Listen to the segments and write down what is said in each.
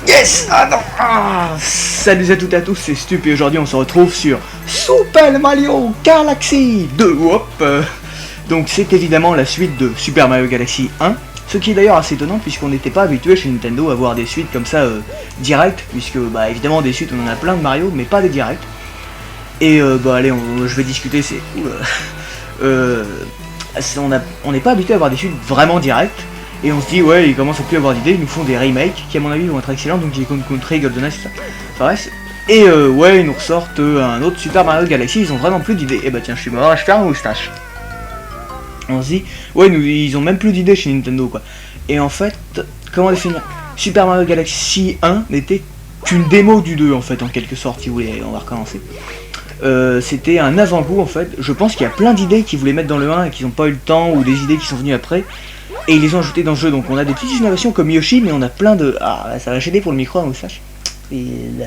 Yes. Ah non. Salut à toutes et à tous, c'est Stup et aujourd'hui on se retrouve sur Super Mario Galaxy 2. Hop. Donc c'est évidemment la suite de Super Mario Galaxy 1. Ce qui est d'ailleurs assez étonnant puisqu'on n'était pas habitué chez Nintendo à voir des suites comme ça directes. Puisque bah évidemment des suites on en a plein de Mario mais pas des directs. Et bah allez, je vais discuter, c'est... on n'est pas habitué à avoir des suites vraiment directes. Et on se dit ouais, ils commencent à plus avoir d'idées, ils nous font des remakes qui à mon avis vont être excellents, donc Donkey Kong Country, GoldenEye, tout ça. Enfin bref. Et ouais, ils nous ressortent un autre Super Mario Galaxy, ils ont vraiment plus d'idées. Et bah tiens, je suis mort, je perds ma moustache. On se dit, ouais, ils ont même plus d'idées chez Nintendo quoi. Et en fait, comment définir? Super Mario Galaxy 1 n'était qu'une démo du 2 en fait, en quelque sorte, si vous voulez, on va recommencer. C'était un avant-goût en fait. Je pense qu'il y a plein d'idées qu'ils voulaient mettre dans le 1 et qu'ils n'ont pas eu le temps, ou des idées qui sont venues après. Et ils les ont ajoutées dans le jeu, donc on a des petites innovations comme Yoshi, mais on a plein de... Ah, ça va gêner pour le micro, moustache. Il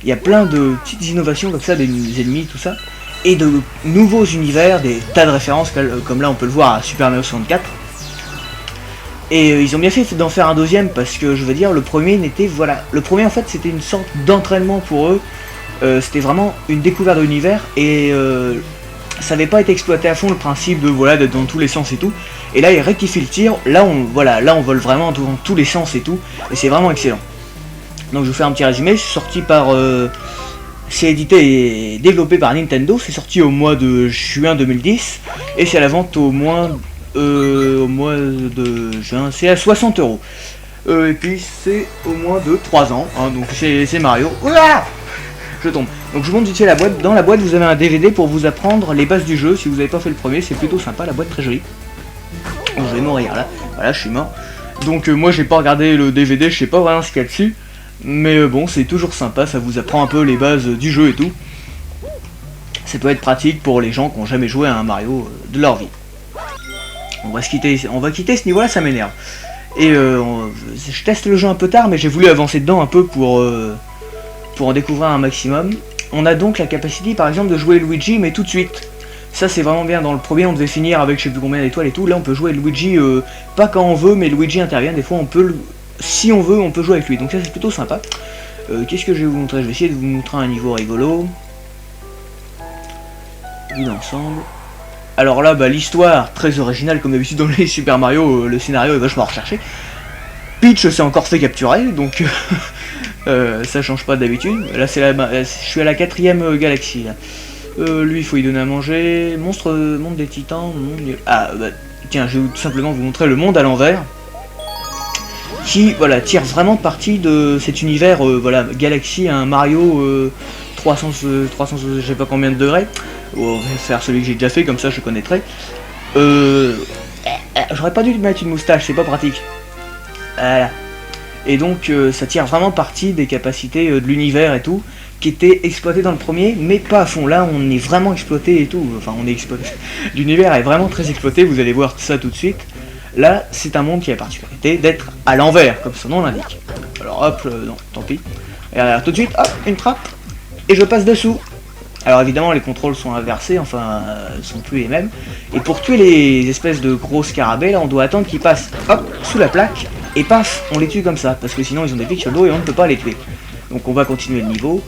y a plein de petites innovations comme ça, des ennemis, tout ça. Et de nouveaux univers, des tas de références, comme là on peut le voir à Super Mario 64. Et ils ont bien fait d'en faire un deuxième, parce que je veux dire, le premier n'était... Voilà, le premier en fait c'était une sorte d'entraînement pour eux. C'était vraiment une découverte de l'univers, et... ça n'avait pas été exploité à fond le principe de voilà d'être dans tous les sens et tout, et là il rectifie le tir, là on vole vraiment dans tous les sens et tout, et c'est vraiment excellent. Donc je vous fais un petit résumé, c'est sorti par c'est édité et développé par Nintendo, c'est sorti au mois de juin 2010 et c'est à la vente au mois de juin, c'est à 60 €. Et puis c'est au moins de 3 ans, hein, donc c'est Mario. Ouah, je tombe. Donc je vous montre vite fait la boîte. Dans la boîte vous avez un DVD pour vous apprendre les bases du jeu. Si vous n'avez pas fait le premier, c'est plutôt sympa, la boîte très jolie. Oh, je vais mourir là. Voilà, je suis mort. Donc moi j'ai pas regardé le DVD, je sais pas vraiment ce qu'il y a dessus. Mais bon, c'est toujours sympa, ça vous apprend un peu les bases du jeu et tout. Ça peut être pratique pour les gens qui n'ont jamais joué à un Mario de leur vie. On va quitter ce niveau-là, ça m'énerve. Et je teste le jeu un peu tard, mais j'ai voulu avancer dedans un peu pour en découvrir un maximum. On a donc la capacité par exemple de jouer Luigi mais tout de suite. Ça c'est vraiment bien, dans le premier on devait finir avec je sais plus combien d'étoiles et tout, là on peut jouer Luigi pas quand on veut, mais Luigi intervient, des fois on peut, si on veut on peut jouer avec lui, donc ça c'est plutôt sympa. Qu'est-ce que je vais vous montrer? Je vais essayer de vous montrer un niveau rigolo. Vue d'ensemble. Alors là bah l'histoire très originale comme d'habitude dans les Super Mario, le scénario est vachement recherché. Peach s'est encore fait capturer, donc ça change pas d'habitude. Là c'est je suis à la 4ème galaxie là. Lui il faut y donner à manger. Monde des titans. Ah bah tiens, je vais tout simplement vous montrer le monde à l'envers. Qui voilà tire vraiment parti de cet univers voilà Galaxy, un Mario 300 je sais pas combien de degrés. On va faire celui que j'ai déjà fait, comme ça je connaîtrai. J'aurais pas dû mettre une moustache, c'est pas pratique. Voilà. Et donc ça tire vraiment parti des capacités de l'univers et tout, qui étaient exploitées dans le premier, mais pas à fond. Là on est vraiment exploité et tout, enfin on est exploité. L'univers est vraiment très exploité, vous allez voir ça tout de suite. Là c'est un monde qui a la particularité d'être à l'envers, comme son nom l'indique. Alors hop, non, tant pis. Et alors tout de suite, hop, une trappe, et je passe dessous. Alors évidemment les contrôles sont inversés, enfin sont plus les mêmes. Et pour tuer les espèces de gros scarabées là, on doit attendre qu'ils passent hop sous la plaque. Et paf, on les tue comme ça, parce que sinon ils ont des pics sur le dos et on ne peut pas les tuer. Donc on va continuer le niveau.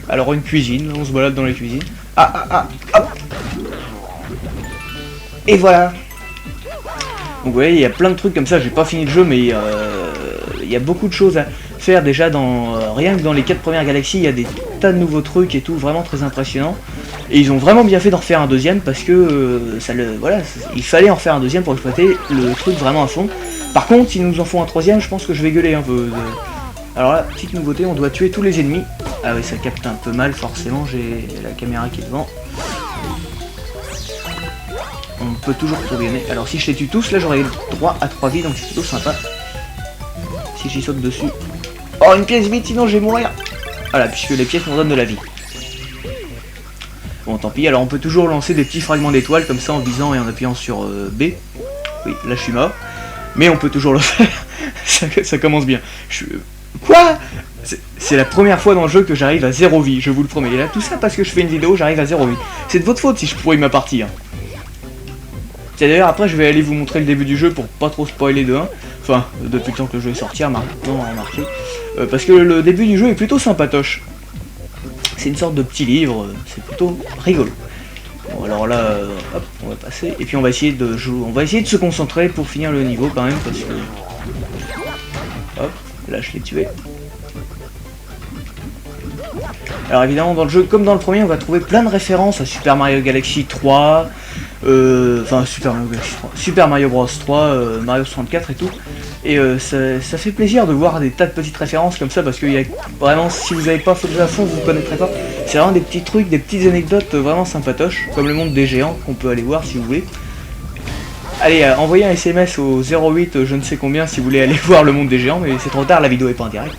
Alors une cuisine, on se balade dans les cuisines. Hop. Et voilà. Donc vous voyez, il y a plein de trucs comme ça, j'ai pas fini le jeu, mais il y a beaucoup de choses à faire déjà dans... rien que dans les 4 premières galaxies, il y a des tas de nouveaux trucs et tout, vraiment très impressionnant. Et ils ont vraiment bien fait d'en refaire un deuxième, parce que voilà, il fallait en faire un deuxième pour exploiter le truc vraiment à fond. Par contre, s'ils nous en font un troisième, je pense que je vais gueuler un peu. Alors là, petite nouveauté, on doit tuer tous les ennemis. Ah oui, ça capte un peu mal, forcément, j'ai la caméra qui est devant. On peut toujours tourner. Alors si je les tue tous, là j'aurai droit à 3 vies, donc c'est plutôt sympa. Si j'y saute dessus. Oh, une pièce vite, sinon je vais mourir. Voilà, puisque les pièces nous donnent de la vie. Bon, tant pis, alors on peut toujours lancer des petits fragments d'étoiles, comme ça en visant et en appuyant sur B. Oui, là je suis mort. Mais on peut toujours le faire. ça commence bien. Quoi? C'est la première fois dans le jeu que j'arrive à 0 vie, je vous le promets. Et là, tout ça parce que je fais une vidéo, j'arrive à 0 vie. C'est de votre faute si je pourris ma partie. Hein. C'est d'ailleurs après je vais aller vous montrer le début du jeu pour pas trop spoiler de 1. Enfin, depuis le temps que le jeu est sorti, remarquez. Parce que le début du jeu est plutôt sympatoche. C'est une sorte de petit livre, c'est plutôt rigolo. Bon alors là, hop, on va passer. Et puis on va essayer de jouer, on va essayer de se concentrer pour finir le niveau quand même parce que. Hop, là je l'ai tué. Alors évidemment dans le jeu, comme dans le premier, on va trouver plein de références à Super Mario Galaxy 3, enfin Super Mario Bros 3, Mario 64 et tout. Et ça fait plaisir de voir des tas de petites références comme ça parce que y a vraiment, si vous n'avez pas fait le jeu à fond, vous ne connaîtrez pas. C'est vraiment des petits trucs, des petites anecdotes vraiment sympatoches, comme le monde des géants qu'on peut aller voir si vous voulez. Allez, envoyez un SMS au 08 je ne sais combien si vous voulez aller voir le monde des géants, mais c'est trop tard, la vidéo est pas en direct.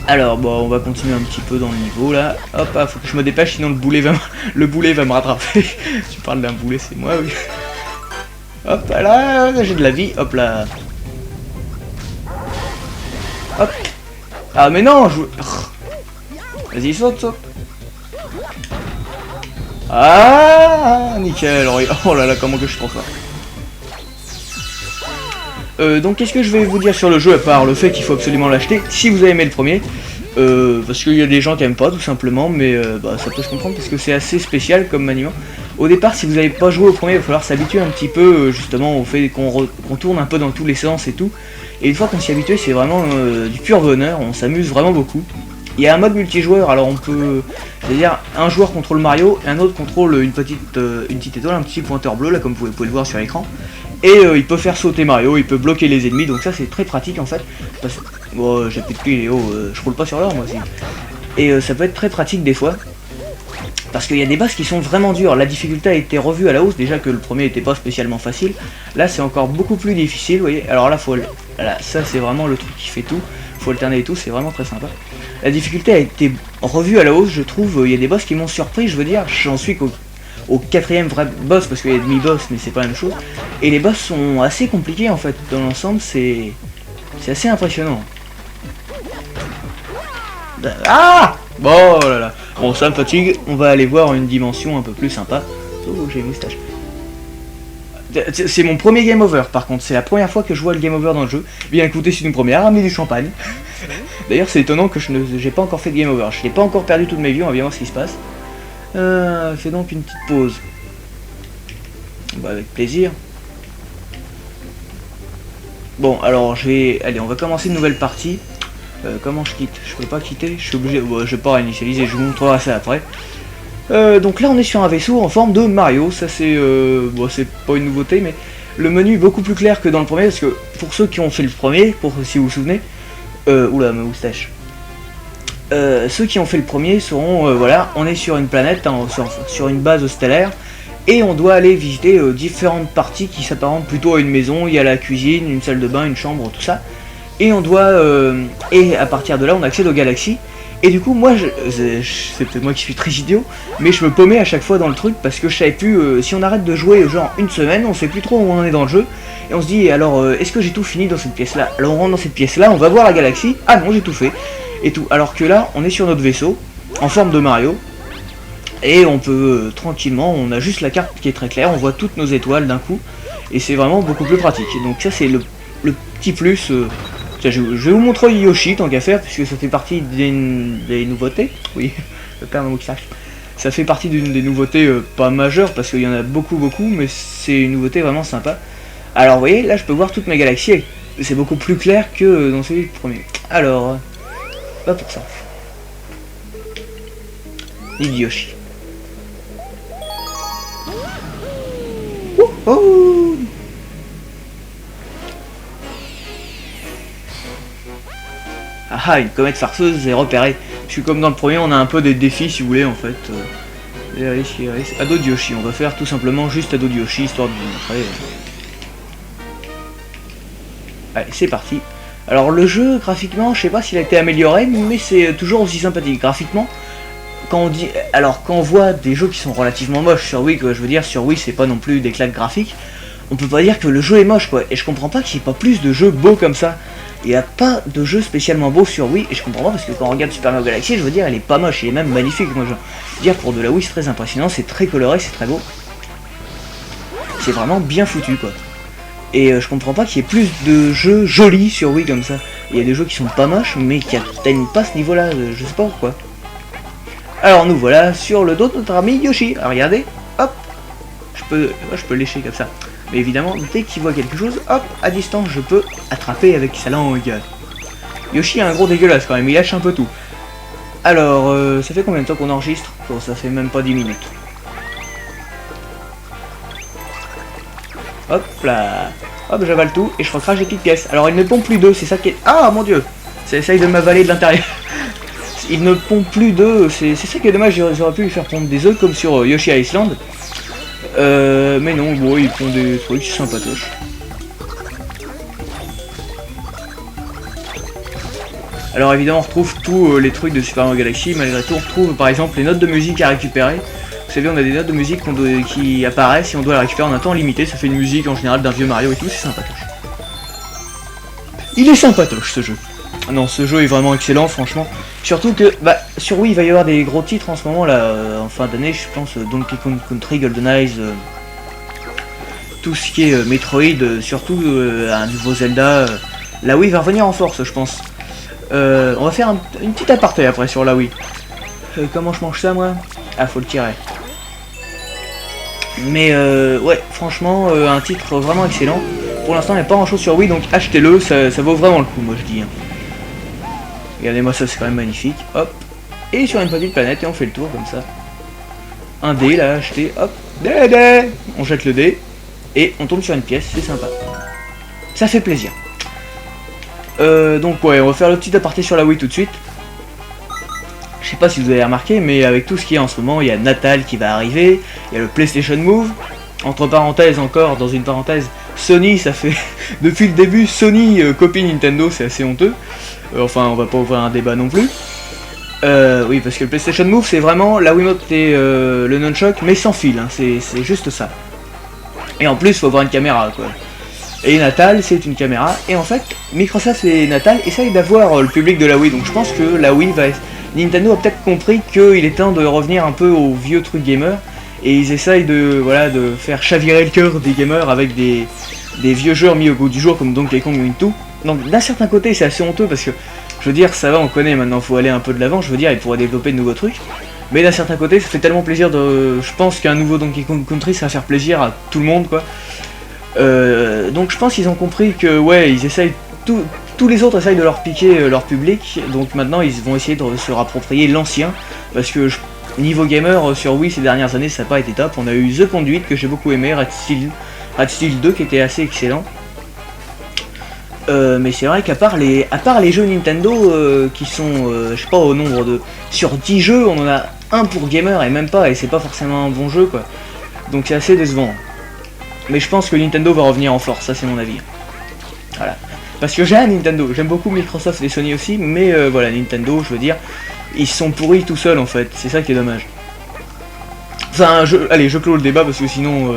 Alors bon, on va continuer un petit peu dans le niveau là. Hop, ah, faut que je me dépêche sinon le boulet va me rattraper. Tu parles d'un boulet, c'est moi, oui. Hop là, j'ai de la vie, hop là. Hop. Ah mais non, je... Vas-y, saute. Ah, nickel. Oh là là, comment que je trouve ça. Donc qu'est-ce que je vais vous dire sur le jeu à part le fait qu'il faut absolument l'acheter si vous avez aimé le premier, parce qu'il y a des gens qui aiment pas tout simplement, mais bah, ça peut se comprendre parce que c'est assez spécial comme maniement. Au départ, si vous n'avez pas joué au premier, il va falloir s'habituer un petit peu justement au fait qu'on tourne un peu dans tous les sens et tout. Et une fois qu'on s'y est habitué, c'est vraiment du pur bonheur, on s'amuse vraiment beaucoup. Il y a un mode multijoueur, alors on peut, c'est-à-dire un joueur contrôle Mario, et un autre contrôle une petite étoile, un petit pointeur bleu là comme vous pouvez le voir sur l'écran. Et il peut faire sauter Mario, il peut bloquer les ennemis, donc ça c'est très pratique en fait. Bon, j'ai plus de pied, je roule pas sur l'or moi aussi. Et ça peut être très pratique des fois. Parce qu'il y a des boss qui sont vraiment durs. La difficulté a été revue à la hausse, déjà que le premier était pas spécialement facile. Là c'est encore beaucoup plus difficile, vous voyez. Alors là, là ça c'est vraiment le truc qui fait tout. Faut alterner et tout, c'est vraiment très sympa. La difficulté a été revue à la hausse, je trouve. Il y a des boss qui m'ont surpris, je veux dire. J'en suis au quatrième vrai boss, parce qu'il y a demi-boss, mais c'est pas la même chose. Et les boss sont assez compliqués en fait. Dans l'ensemble, c'est assez impressionnant. Ah bon, oh là là. Bon, ça me fatigue. On va aller voir une dimension un peu plus sympa. Oh, j'ai une moustache. C'est mon premier game over par contre, c'est la première fois que je vois le game over dans le jeu. Bien écoutez, c'est une première, ramener du champagne. D'ailleurs c'est étonnant que je n'ai pas encore fait de game over, je n'ai pas encore perdu toutes mes vies, on va bien voir ce qui se passe. Fais donc une petite pause. Bah avec plaisir. Bon alors allez, on va commencer une nouvelle partie. Comment je quitte? Je peux pas quitter, je suis obligé, je vais pas réinitialiser, je vous montrerai ça après. Donc là on est sur un vaisseau en forme de Mario, ça c'est bon, c'est pas une nouveauté mais le menu est beaucoup plus clair que dans le premier parce que pour ceux qui ont fait le premier, si vous vous souvenez, oula ma moustache, ceux qui ont fait le premier seront, voilà, on est sur une planète, hein, sur une base stellaire et on doit aller visiter différentes parties qui s'apparentent plutôt à une maison, il y a la cuisine, une salle de bain, une chambre, tout ça et on doit, et à partir de là on accède aux galaxies. Et du coup, moi, c'est peut-être moi qui suis très idiot, mais je me paumais à chaque fois dans le truc parce que je savais plus, si on arrête de jouer genre une semaine, on sait plus trop où on en est dans le jeu, et on se dit, alors, est-ce que j'ai tout fini dans cette pièce-là? Alors on rentre dans cette pièce-là, on va voir la galaxie, ah non, j'ai tout fait, et tout. Alors que là, on est sur notre vaisseau, en forme de Mario, et on peut, tranquillement, on a juste la carte qui est très claire, on voit toutes nos étoiles d'un coup, et c'est vraiment beaucoup plus pratique. Donc ça, c'est le petit plus... Tiens, je vais vous montrer Yoshi tant qu'à faire, puisque ça fait partie des nouveautés. Oui, je perds ma moustache. Ça fait partie d'une des nouveautés pas majeures, parce qu'il y en a beaucoup, mais c'est une nouveauté vraiment sympa. Alors, vous voyez, là, je peux voir toutes mes galaxies. C'est beaucoup plus clair que dans celui du premier. Alors, pas pour ça. L'île Yoshi. Oh. Ah, une comète farceuse est repérée. Je suis comme dans le premier, on a un peu des défis si vous voulez en fait. Ado de Yoshi, on va faire tout simplement juste Ado de Yoshi histoire de vous montrer. Allez, c'est parti. Alors le jeu, graphiquement, je sais pas s'il a été amélioré, mais c'est toujours aussi sympathique. Graphiquement, quand on voit des jeux qui sont relativement moches sur Wii, quoi, je veux dire, sur Wii c'est pas non plus des claques graphiques, on peut pas dire que le jeu est moche quoi. Et je comprends pas qu'il n'y ait pas plus de jeux beaux comme ça. Il n'y a pas de jeu spécialement beau sur Wii, et je comprends pas parce que quand on regarde Super Mario Galaxy, je veux dire, elle est pas moche, elle est même magnifique. Moi, je veux dire, pour de la Wii, c'est très impressionnant, c'est très coloré, c'est très beau. c'est vraiment bien foutu quoi. Et je comprends pas qu'il y ait plus de jeux jolis sur Wii comme ça. Il y a des jeux qui sont pas moches mais qui atteignent pas ce niveau là, je sais pas pourquoi. Alors nous voilà sur le dos de notre ami Yoshi. Alors regardez, hop, je peux lécher comme ça. Mais évidemment, dès qu'il voit quelque chose, hop, à distance, je peux attraper avec sa langue. Yoshi a un gros dégueulasse quand même, il lâche un peu tout. Alors, ça fait combien de temps qu'on enregistre? Bon, ça fait même pas 10 minutes. Hop là. Hop, j'avale tout et je recrache des petites pièces. Alors, il ne pompe plus d'œufs, c'est ça qui est... Ah, mon dieu. Ça essaye de m'avaler de l'intérieur. Il ne pompe plus d'œufs, c'est ça qui est dommage, j'aurais pu lui faire pondre des œufs comme sur Yoshi Island. Mais non, bon, ils font des trucs sympatoches. Alors évidemment on retrouve tous les trucs de Super Mario Galaxy, malgré tout on retrouve par exemple les notes de musique à récupérer. Vous savez on a des notes de musique qui apparaissent et on doit les récupérer en un temps limité, ça fait une musique en général d'un vieux Mario et tout, c'est sympatoche. Il est sympatoche ce jeu. Non ce jeu est vraiment excellent franchement. Surtout que bah, sur Wii il va y avoir des gros titres en ce moment là, en fin d'année je pense, Donkey Kong Country, Golden Eyes, tout ce qui est Metroid, surtout un nouveau Zelda. La Wii va revenir en force je pense. On va faire une petite aparté après sur la Wii. Comment je mange ça moi? Ah faut le tirer. Mais ouais franchement un titre vraiment excellent. Pour l'instant il n'y a pas grand chose sur Wii donc achetez-le, ça vaut vraiment le coup moi je dis. Regardez-moi ça c'est quand même magnifique. Hop. Et sur une petite planète et on fait le tour comme ça. Un dé là acheté. Hop. Dé. On jette le dé. Et on tombe sur une pièce, c'est sympa. Ça fait plaisir. Donc ouais, on va faire le petit aparté sur la Wii tout de suite. Je sais pas si vous avez remarqué, mais avec tout ce qu'il y a en ce moment, il y a Natal qui va arriver, il y a le PlayStation Move. Entre parenthèses encore, dans une parenthèse, Sony, ça fait depuis le début, Sony copie Nintendo, c'est assez honteux. Enfin, on va pas ouvrir un débat non plus. Oui, parce que le PlayStation Move, c'est vraiment la Wiimote et le Nunchuk, mais sans fil, hein, c'est juste ça. Et en plus, faut avoir une caméra, quoi. Et Natal, c'est une caméra. Et en fait, Microsoft et Natal essayent d'avoir le public de la Wii. Donc je pense que la Wii va... Nintendo a peut-être compris qu'il est temps de revenir un peu aux vieux trucs gamers. Et ils essayent de, voilà, de faire chavirer le cœur des gamers avec des vieux jeux mis au goût du jour comme Donkey Kong et tout. Donc d'un certain côté, c'est assez honteux parce que, je veux dire, ça va, on connaît maintenant, faut aller un peu de l'avant. Je veux dire, ils pourraient développer de nouveaux trucs. Mais d'un certain côté, ça fait tellement plaisir de... Je pense qu'un nouveau Donkey Kong Country, ça va faire plaisir à tout le monde, quoi. Donc je pense qu'ils ont compris que ouais ils essayent tous les autres essayent de leur piquer leur public, donc maintenant ils vont essayer de se rapproprier l'ancien parce que niveau gamer sur Wii ces dernières années ça n'a pas été top. On a eu The Conduit que j'ai beaucoup aimé, Red Steel 2 qui était assez excellent, mais c'est vrai qu'à part les jeux Nintendo qui sont je sais pas au nombre de sur 10 jeux on en a un pour gamer et même pas, et c'est pas forcément un bon jeu quoi, donc c'est assez décevant. Mais je pense que Nintendo va revenir en force, ça c'est mon avis. Voilà. Parce que j'aime Nintendo, j'aime beaucoup Microsoft et Sony aussi, mais voilà, Nintendo, je veux dire, ils sont pourris tout seuls en fait, c'est ça qui est dommage. Enfin, allez, je clôt le débat parce que sinon,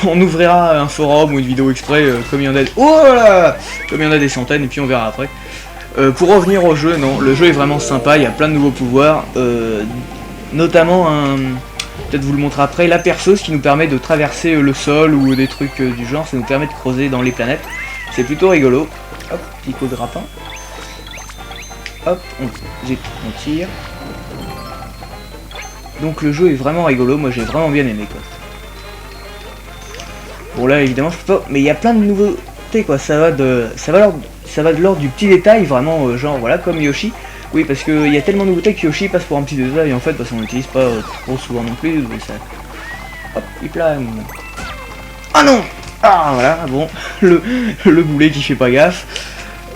on ouvrira un forum ou une vidéo exprès, comme il y en a... Oh là, comme il y en a des centaines, et puis on verra après. Pour revenir au jeu, non, le jeu est vraiment sympa, il y a plein de nouveaux pouvoirs, notamment un... Peut-être vous le montrer après, la perceuse qui nous permet de traverser le sol ou des trucs du genre, ça nous permet de creuser dans les planètes. C'est plutôt rigolo. Hop, petit coup de grappin. Hop, on tire. Donc le jeu est vraiment rigolo, moi j'ai vraiment bien aimé quoi. Bon là évidemment je peux pas, mais il y a plein de nouveautés quoi, ça va de l'ordre du petit détail, vraiment genre voilà comme Yoshi. Oui, parce qu'il y a tellement de nouveautés que Yoshi passe pour un petit détail en fait, parce qu'on l'utilise pas trop souvent non plus. Mais ça... Hop, il plane. Ah non. Ah voilà, bon, le boulet qui fait pas gaffe.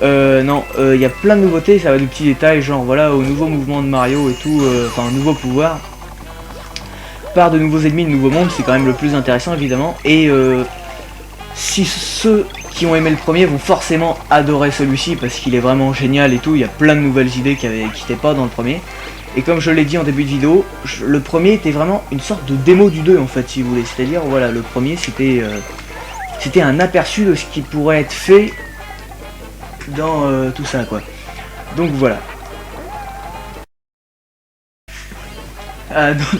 Non, il y a plein de nouveautés, ça va du petit détail, genre voilà, au nouveau mouvement de Mario et tout, enfin un nouveau pouvoir. Par de nouveaux ennemis, de nouveaux mondes, c'est quand même le plus intéressant évidemment. Et si ceux qui ont aimé le premier vont forcément adorer celui-ci parce qu'il est vraiment génial et tout, il y a plein de nouvelles idées qui n'étaient pas dans le premier. Et comme je l'ai dit en début de vidéo, le premier était vraiment une sorte de démo du 2 en fait si vous voulez, c'est-à-dire voilà, le premier c'était un aperçu de ce qui pourrait être fait dans tout ça quoi. Donc voilà.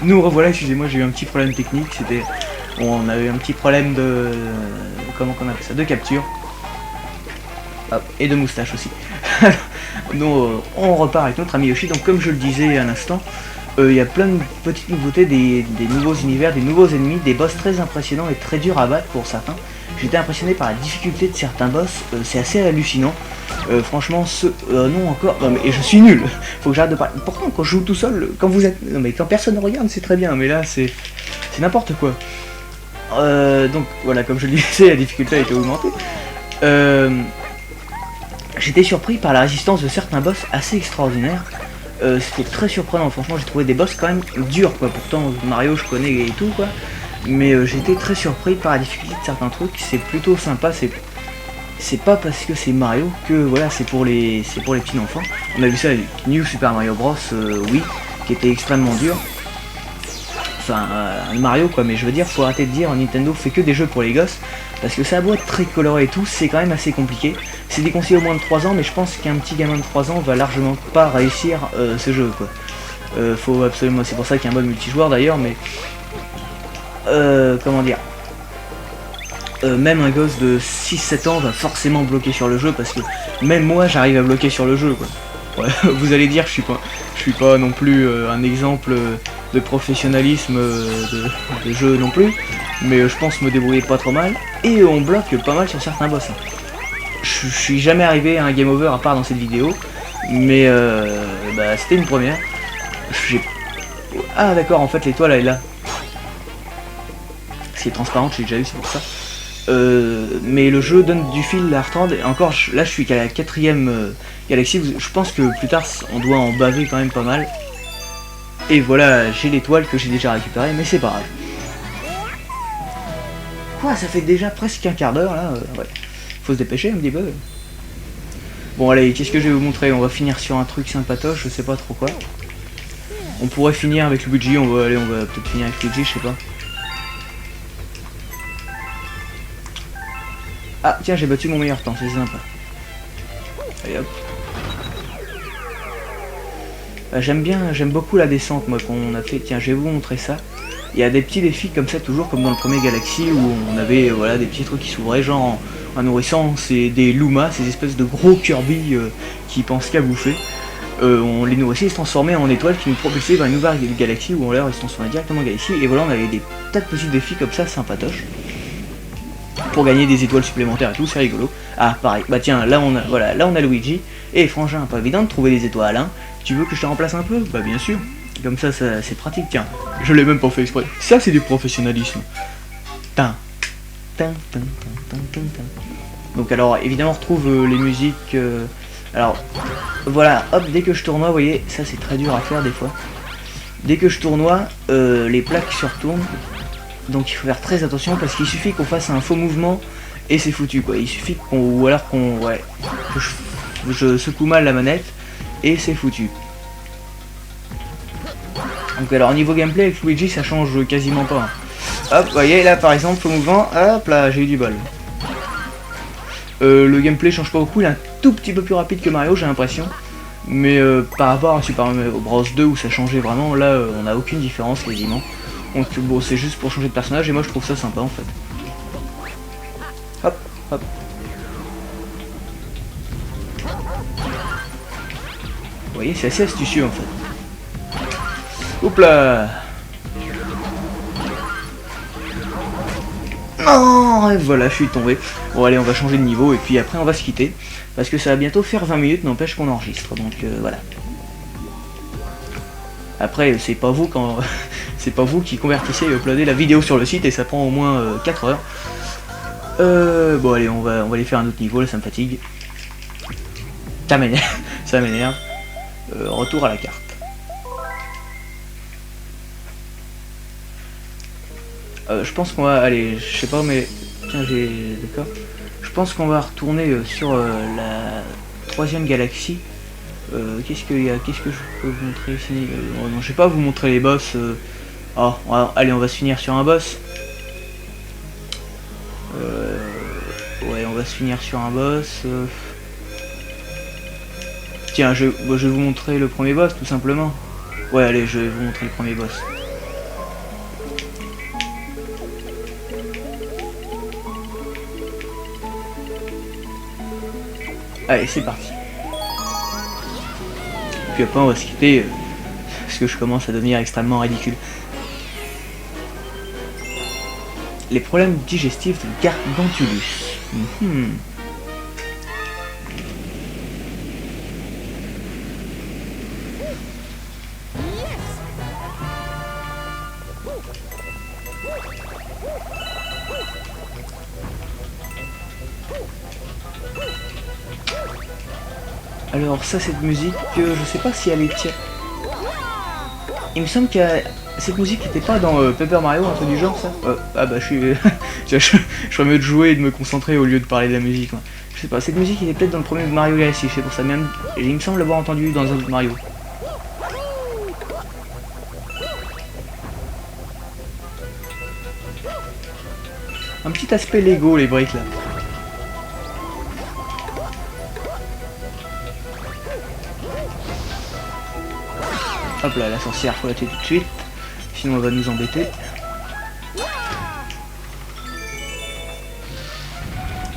Nous revoilà, excusez-moi j'ai eu un petit problème technique, c'était Bon, on a eu un petit problème de... comment qu'on appelle ça, de capture. Hop, et de moustache aussi. Donc on repart avec notre ami Yoshi. Donc comme je le disais à l'instant, il y a plein de petites nouveautés, des nouveaux univers, des nouveaux ennemis, des boss très impressionnants et très durs à battre pour certains. J'étais impressionné par la difficulté de certains boss, c'est assez hallucinant. Franchement, non encore, non mais je suis nul. Faut que j'arrête de parler. Pourtant quand je joue tout seul, quand vous êtes, non mais quand personne ne regarde, c'est très bien. Mais là c'est n'importe quoi. Donc voilà, comme je le disais, la difficulté a été augmentée. J'étais surpris par la résistance de certains boss assez extraordinaires. C'était très surprenant, franchement j'ai trouvé des boss quand même durs quoi. Pourtant Mario je connais et tout quoi. Mais j'étais très surpris par la difficulté de certains trucs, c'est plutôt sympa, c'est pas parce que c'est Mario que voilà c'est pour les petits enfants. On a vu ça avec New Super Mario Bros, oui, qui était extrêmement dur. Enfin Mario quoi, mais je veux dire faut arrêter de dire Nintendo fait que des jeux pour les gosses, parce que ça a beau être très coloré et tout, c'est quand même assez compliqué. C'est déconseillé au moins de 3 ans, mais je pense qu'un petit gamin de 3 ans va largement pas réussir ce jeu quoi. Faut absolument, c'est pour ça qu'il y a un mode multijoueur d'ailleurs, mais comment dire, même un gosse de 6-7 ans va forcément bloquer sur le jeu, parce que même moi j'arrive à bloquer sur le jeu quoi. Ouais, vous allez dire je suis pas non plus un exemple de professionnalisme de jeu non plus, mais je pense me débrouiller pas trop mal, et on bloque pas mal sur certains boss. Je suis jamais arrivé à un game over à part dans cette vidéo, mais bah, c'était une première. Ah d'accord, en fait l'étoile elle est là. C'est transparent, j'ai déjà vu, c'est pour ça. Mais le jeu donne du fil à retendre, et encore là je suis qu'à la 4ème galaxie, je pense que plus tard on doit en baver quand même pas mal. Et voilà, j'ai l'étoile que j'ai déjà récupérée, mais c'est pas grave. Quoi, ça fait déjà presque un quart d'heure là, ouais. Faut se dépêcher un petit peu. Bon allez, qu'est-ce que je vais vous montrer? On va finir sur un truc sympatoche, je sais pas trop quoi. On pourrait finir avec Luigi, on va peut-être finir avec Luigi, je sais pas. Ah tiens, j'ai battu mon meilleur temps, c'est sympa. Allez hop. J'aime beaucoup la descente moi qu'on a fait. Tiens, je vais vous montrer ça. Il y a des petits défis comme ça, toujours comme dans le premier Galaxy, où on avait voilà des petits trucs qui s'ouvraient, genre en nourrissant des Luma, ces espèces de gros Kirby qui pensent qu'à bouffer. On les nourrissait, ils se transformaient en étoiles qui nous propulsaient vers une nouvelle galaxie, où alors ils se transformaient directement en galaxie. Et voilà, on avait des tas de petits défis comme ça, sympatoches, pour gagner des étoiles supplémentaires et tout, c'est rigolo. Ah pareil, bah tiens, là on a Luigi, et frangin, pas évident de trouver des étoiles, hein. Tu veux que je te remplace un peu? Bah bien sûr. Comme ça c'est pratique, tiens. Je l'ai même pas fait exprès. Ça c'est du professionnalisme. Tin. Tin, tin, tin, tin, tin, tin. Donc alors évidemment on retrouve les musiques. Alors voilà, hop, dès que je tournoie, vous voyez, ça c'est très dur à faire des fois. Dès que je tournoie, les plaques se retournent. Donc il faut faire très attention, parce qu'il suffit qu'on fasse un faux mouvement et c'est foutu quoi. Il suffit qu'on, ou alors qu'on, ouais, que je secoue mal la manette et c'est foutu. Donc alors au niveau gameplay avec Luigi ça change quasiment pas. Hop, vous voyez là par exemple faux mouvement, hop là j'ai eu du bol. Le gameplay change pas beaucoup, il est un tout petit peu plus rapide que Mario j'ai l'impression. Mais par rapport à Super Mario Bros 2 où ça changeait vraiment, là on n'a aucune différence quasiment. Donc bon c'est juste pour changer de personnage et moi je trouve ça sympa en fait. Hop, hop. Vous voyez c'est assez astucieux en fait. Hop là. Non, et voilà, je suis tombé. Bon allez, on va changer de niveau et puis après on va se quitter. Parce que ça va bientôt faire 20 minutes, n'empêche qu'on enregistre. Donc voilà. Après, c'est pas vous quand c'est pas vous qui convertissez et uploadez la vidéo sur le site et ça prend au moins 4 heures. Bon allez, on va aller faire un autre niveau, là ça me fatigue. Ça m'énerve. Ça m'énerve. Retour à la carte. Je pense qu'on va aller, je sais pas mais tiens d'accord. Je pense qu'on va retourner sur la 3ème galaxie. Qu'est-ce qu'il y a, qu'est-ce que je peux vous montrer ici? Oh non, je vais pas vous montrer les boss. Oh, allez, on va se finir sur un boss. Ouais, on va se finir sur un boss. Tiens, je vais vous montrer le premier boss tout simplement. Ouais, allez, je vais vous montrer le premier boss. Allez, c'est parti. Puis après, on va se quitter, parce que je commence à devenir extrêmement ridicule. Les problèmes digestifs de Gargantulus. Alors ça, cette musique, je sais pas si elle est... Il me semble que cette musique n'était pas dans Paper Mario, un truc du genre, ça. Ah bah je suis... je ferais mieux de jouer et de me concentrer au lieu de parler de la musique. Ouais. Je sais pas, cette musique était peut-être dans le premier Mario Galaxy, c'est pour ça même... Il me semble l'avoir entendu dans un autre Mario. Un petit aspect Lego, les briques là. Hop là, la sorcière, faut la tuer tout de suite. Sinon elle va nous embêter.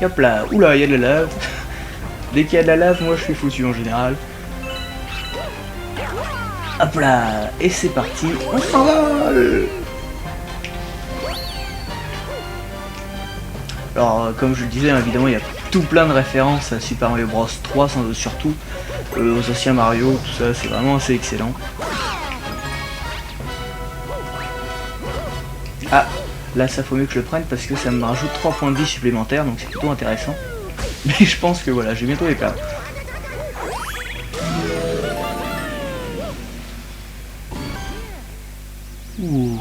Et hop là, oula, il y a de la lave. Dès qu'il y a de la lave, moi je suis foutu en général. Hop là, et c'est parti, on s'envole. Alors, comme je le disais, évidemment, il y a tout plein de références à Super Mario Bros 3, surtout aux anciens Mario, tout ça, c'est vraiment assez excellent. Ah, là, ça faut mieux que je le prenne parce que ça me rajoute 3 points de vie supplémentaires, donc c'est plutôt intéressant. Mais je pense que voilà, j'ai bientôt les perdre. Ouh.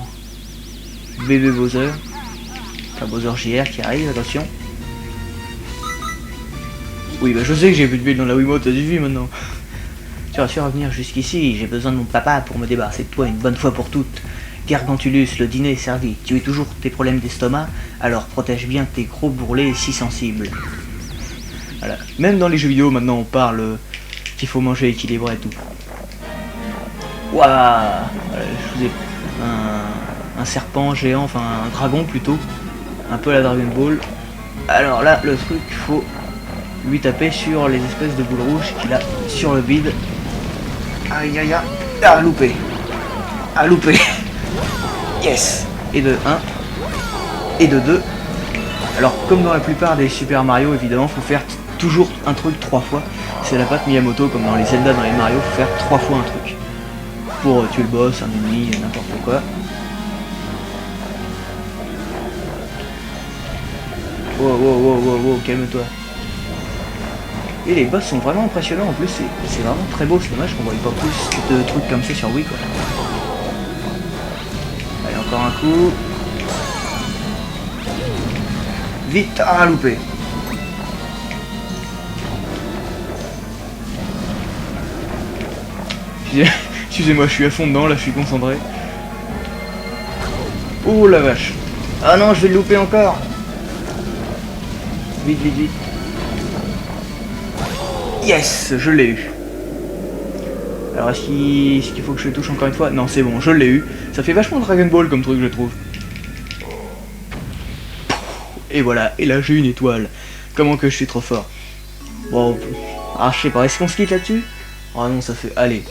Bébé Bowser. Enfin, Bowser JR qui arrive, attention. Oui, bah je sais que j'ai plus de build dans la Wiimote, t'as vu maintenant. Tu rassures à venir jusqu'ici, j'ai besoin de mon papa pour me débarrasser de toi une bonne fois pour toutes. Gargantulus, le dîner est servi. Tu as toujours tes problèmes d'estomac, alors protège bien tes gros bourrelets si sensibles. Voilà. Même dans les jeux vidéo, maintenant, on parle qu'il faut manger équilibré et tout. Waouh, voilà, je vous ai un serpent géant, enfin un dragon plutôt. Un peu à la Dragon Ball. Alors là, le truc, faut lui taper sur les espèces de boules rouges qu'il a sur le vide. Aïe aïe aïe. Ah, loupé. Ah, loupé. Yes. Et de 1. Et de 2. Alors, comme dans la plupart des Super Mario, évidemment, faut faire toujours un truc 3 fois. C'est la patte Miyamoto, comme dans les Zelda, dans les Mario, faut faire 3 fois un truc. Pour tuer le boss, un ennemi, n'importe quoi. Wow, wow, wow, wow, wow, calme-toi. Et les boss sont vraiment impressionnants, en plus c'est vraiment très beau, c'est dommage qu'on voit pas plus de trucs comme ça sur Wii quoi. Allez, encore un coup. Vite, ah loupé. Excusez-moi, je suis à fond dedans, là je suis concentré. Oh la vache. Ah non, je vais le louper encore. Vite, vite, vite. Yes, je l'ai eu. Alors est-ce qu'il faut que je le touche encore une fois? Non, c'est bon, je l'ai eu. Ça fait vachement Dragon Ball comme truc, je trouve. Et voilà, et là j'ai une étoile. Comment que je suis trop fort. Bon, ah je sais pas, est-ce qu'on se quitte là-dessus? Oh non, ça fait... Allez,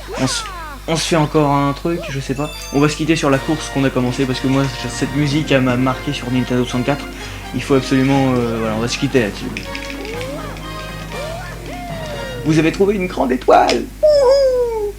on se fait encore un truc, je sais pas. On va se quitter sur la course qu'on a commencé, parce que moi, cette musique, elle m'a marqué sur Nintendo 64. Il faut absolument... voilà, on va se quitter là-dessus. Vous avez trouvé une grande étoile. Wouhou!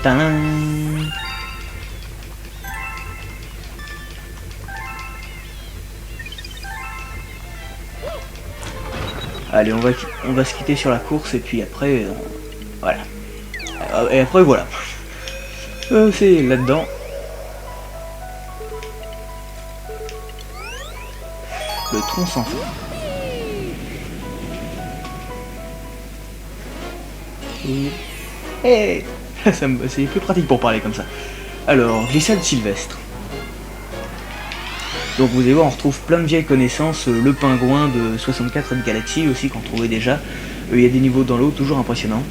Tadam! Allez, on va se quitter sur la course et puis après, voilà. Et après, voilà. C'est là-dedans. Le tronc sans fin. Hey, c'est plus pratique pour parler comme ça. Alors, glissade sylvestre. Donc vous allez voir, on retrouve plein de vieilles connaissances, le pingouin de 64 Red Galaxy aussi qu'on trouvait déjà, Il y a des niveaux dans l'eau, toujours impressionnants.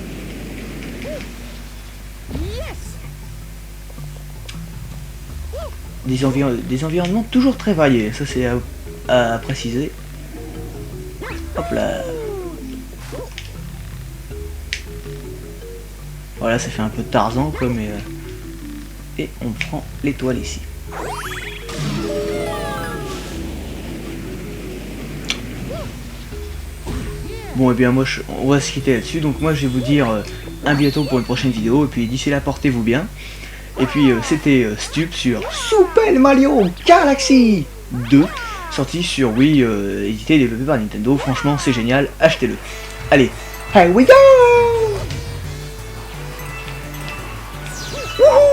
Des environnements toujours très variés, ça c'est à préciser. Hop là. Voilà, ça fait un peu Tarzan quoi, mais... Et on prend l'étoile ici. Bon et bien moi on va se quitter là-dessus, donc moi je vais vous dire à bientôt pour une prochaine vidéo, et puis d'ici là portez-vous bien. Et puis c'était Stup sur Super Mario Galaxy 2, sorti sur Wii, édité et développé par Nintendo. Franchement c'est génial, achetez-le. Allez, here we go. Wouhou.